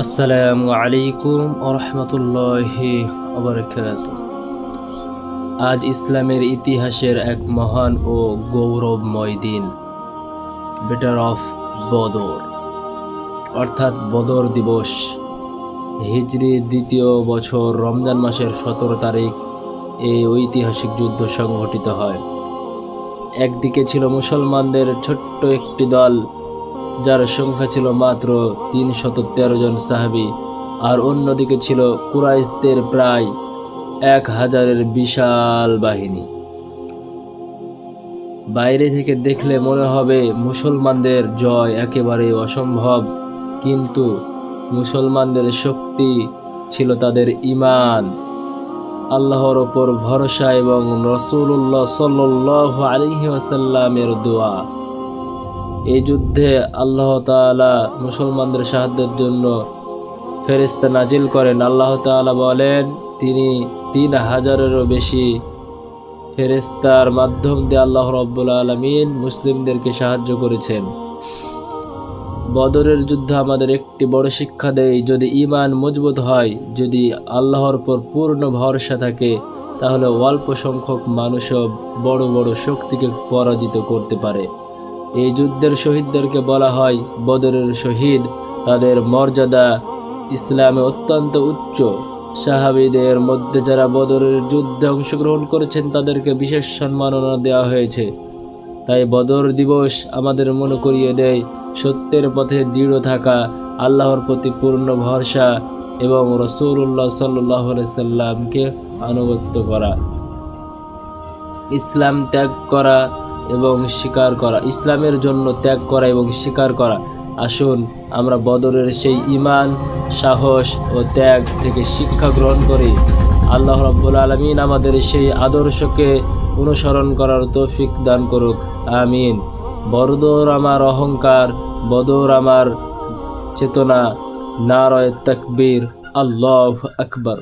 আসসালামু আলাইকুম ওরহমতুল্লাহি ওবারাকাতুহু। আজ ইসলামের ইতিহাসের এক মহান ও গৌরবময় দিন, বেটার অফ বদর, অর্থাৎ বদর দিবস। হিজরি দ্বিতীয় বছর রমজান মাসের 17 তারিখ এই ঐতিহাসিক যুদ্ধ সংঘটিত হয়। একদিকে ছিল মুসলমানদের ছোট্ট একটি দল, যার সংখ্যা ছিল মাত্র 313 জন সাহাবী, আর অন্যদিকে ছিল কুরাইশদের প্রায় 1000-এর বিশাল বাহিনী। বাইরে থেকে দেখলে মনে হবে মুসলমানদের জয় একেবারে অসম্ভব, কিন্তু মুসলমানদের শক্তি ছিল তাদের ঈমান, আল্লাহর ওপর ভরসা এবং রাসূলুল্লাহ সাল্লাল্লাহু আলাইহি ওয়াসাল্লামের দোয়া। এই যুদ্ধে আল্লাহ তাআলা মুসলমানদের সাহায্যের জন্য ফেরেশতা নাজিল করেন। আল্লাহ তাআলা বলেন, তিনি 3000-এরও বেশি ফেরেশতার মাধ্যম দিয়ে আল্লাহ রাব্বুল আলামিন মুসলিমদেরকে সাহায্য করেছেন। বদরের যুদ্ধ আমাদের একটি বড় শিক্ষা দেয়, যদি ঈমান মজবুত হয়, যদি আল্লাহর উপর পূর্ণ ভরসা থাকে, তাহলে অল্প সংখ্যক মানুষও বড় বড় শক্তিকে পরাজিত করতে পারে। এই যুদ্ধের শহীদদেরকে বলা হয় বদরের শহীদ। তাদের মর্যাদা ইসলামে অত্যন্ত উচ্চ। সাহাবীদের মধ্যে যারা বদরের যুদ্ধে অংশগ্রহণ করেছেন তাদেরকে বিশেষ সম্মাননা দেওয়া হয়েছে। তাই বদর দিবস আমাদের মনে করিয়ে দেয় সত্যের পথে দৃঢ় থাকা, আল্লাহর প্রতি পূর্ণ ভরসা এবং রাসূলুল্লাহ সাল্লাল্লাহু আলাইহি সাল্লামকে আনুগত্য করা। ইসলাম ত্যাগ করা এবং স্বীকার করা, ইসলামের জন্য ত্যাগ করা এবং স্বীকার করা। আসুন আমরা বদরের সেই ঈমান, সাহস ও ত্যাগ থেকে শিক্ষা গ্রহণ করি। আল্লাহ রাব্বুল আলামিন আমাদের সেই আদর্শকে অনুসরণ করার তৌফিক দান করুক, আমিন। বদর আমার অহংকার, বদর আমার চেতনা। নারায়ে তাকবীর, আল্লাহু আকবার।